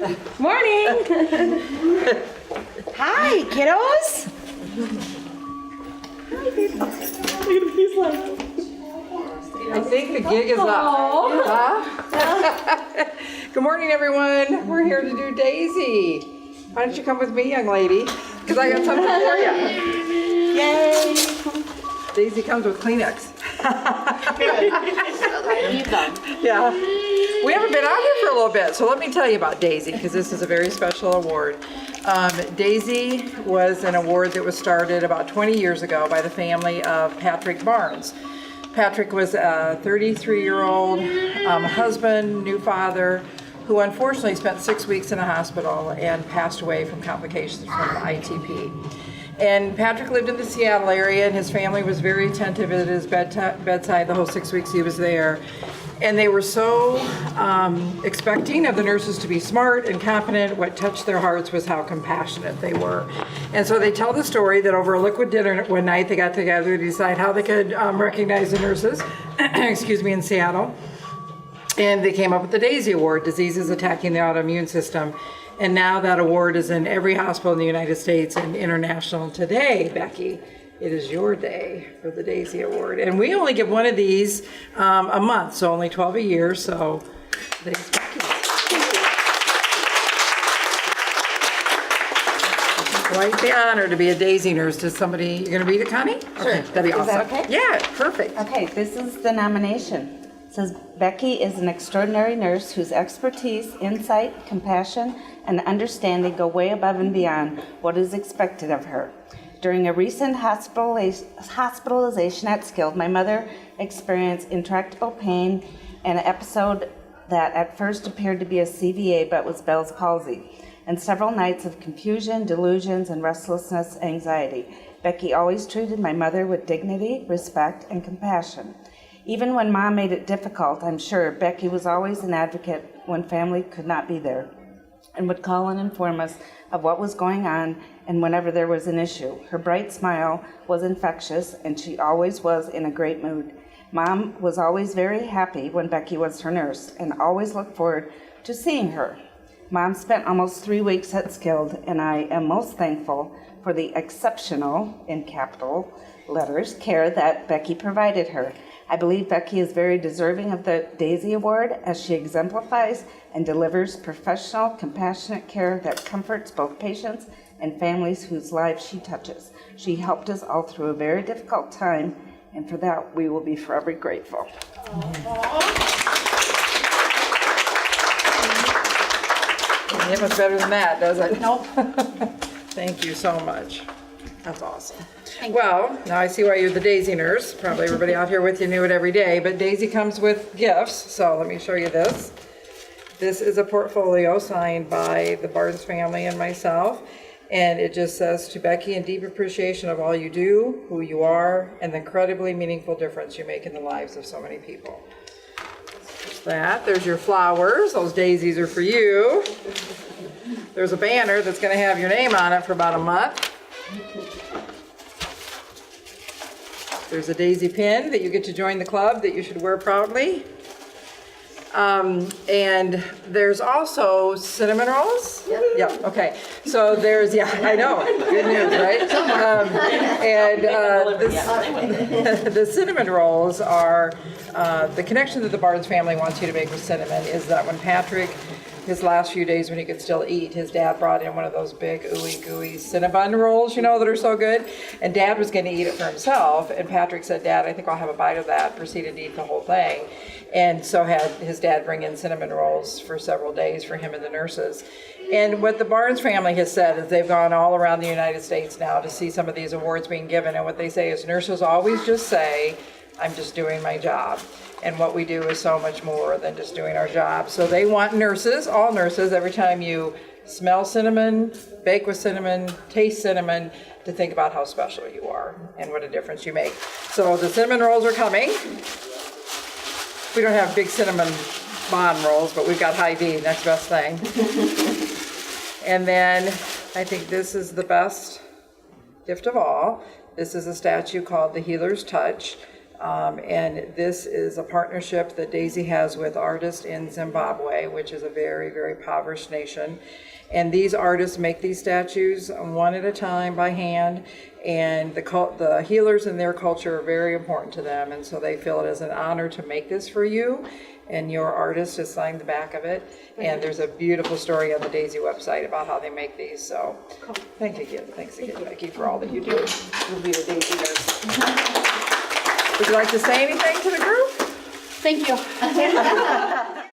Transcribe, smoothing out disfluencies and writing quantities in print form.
Morning. Hi, kiddos. I think the gig is up. Huh? Good morning, everyone. We're here to do Daisy. Why don't you come with me, young lady? Because I got something for you. Yay. Daisy comes with Kleenex. Yeah. We haven't been out here for a little bit, so let me tell you about Daisy, because this is a very special award. Daisy was an award that was started about 20 years ago by the family of Patrick Barnes. Patrick was a 33-year-old husband, new father, who unfortunately spent 6 weeks in a hospital and passed away from complications from ITP. And Patrick lived in the Seattle area, and his family was very attentive at his bedside the whole 6 weeks he was there. And they were so expecting of the nurses to be smart and competent. What touched their hearts was how compassionate they were. And so they tell the story that over a liquid dinner one night, they got together to decide how they could recognize the nurses, in Seattle. And they came up with the Daisy Award, Diseases Attacking the Autoimmune System. And now that award is in every hospital in the United States and international. Today, Becky, it is your day for the Daisy Award. And we only give one of these a month, so only 12 a year. So today's Becky. Quite the honor to be a Daisy nurse. Does somebody, you're going to read it, Connie? Sure. Okay, that'd be awesome. Is that okay? Yeah, perfect. Okay, this is the nomination. It says, Becky is an extraordinary nurse whose expertise, insight, compassion, and understanding go way above and beyond what is expected of her. During a recent hospitalization at Skilled, my mother experienced intractable pain and an episode that at first appeared to be a CVA but was Bell's palsy, and several nights of confusion, delusions, and restlessness, anxiety. Becky always treated my mother with dignity, respect, and compassion. Even when Mom made it difficult, I'm sure, Becky was always an advocate when family could not be there, and would call and inform us of what was going on and whenever there was an issue. Her bright smile was infectious, and she always was in a great mood. Mom was always very happy when Becky was her nurse, and always looked forward to seeing her. Mom spent almost 3 weeks at Skilled, and I am most thankful for the exceptional, in capital letters, care that Becky provided her. I believe Becky is very deserving of the Daisy Award, as she exemplifies and delivers professional, compassionate care that comforts both patients and families whose lives she touches. She helped us all through a very difficult time, and for that we will be forever grateful. It was better than that, does it? Nope. Thank you so much. That's awesome. Well, now I see why you're the Daisy nurse. Probably everybody out here with you knew it every day, but Daisy comes with gifts, so let me show you this. This is a portfolio signed by the Barnes family and myself, and it just says, to Becky, in deep appreciation of all you do, who you are, and the incredibly meaningful difference you make in the lives of so many people. There's that. There's your flowers. Those daisies are for you. There's a banner that's going to have your name on it for about a month. There's a Daisy pin that you get to join the club that you should wear proudly. And there's also cinnamon rolls. Yeah, okay. So there's, yeah, I know. Good news, right? The cinnamon rolls are, the connection that the Barnes family wants you to make with cinnamon is that when Patrick, his last few days when he could still eat, his dad brought in one of those big ooey gooey Cinnabon rolls, you know, that are so good. And Dad was going to eat it for himself. And Patrick said, Dad, I think I'll have a bite of that. Proceeded to eat the whole thing. And so had his dad bring in cinnamon rolls for several days for him and the nurses. And what the Barnes family has said is they've gone all around the United States now to see some of these awards being given. And what they say is nurses always just say, I'm just doing my job. And what we do is so much more than just doing our job. So they want nurses, all nurses, every time you smell cinnamon, bake with cinnamon, taste cinnamon, to think about how special you are and what a difference you make. So the cinnamon rolls are coming. We don't have big cinnamon bond rolls, but we've got high D, next best thing. And then I think this is the best gift of all. This is a statue called the Healer's Touch. And this is a partnership that Daisy has with artists in Zimbabwe, which is a very, very impoverished nation. And these artists make these statues one at a time by hand, and the healers in their culture are very important to them, and so they feel it as an honor to make this for you, and your artist has signed the back of it. And there's a beautiful story on the Daisy website about how they make these. So thanks again, Becky, for all that you do. We'll be the Daisy nurse. Would you like to say anything to the group? Thank you.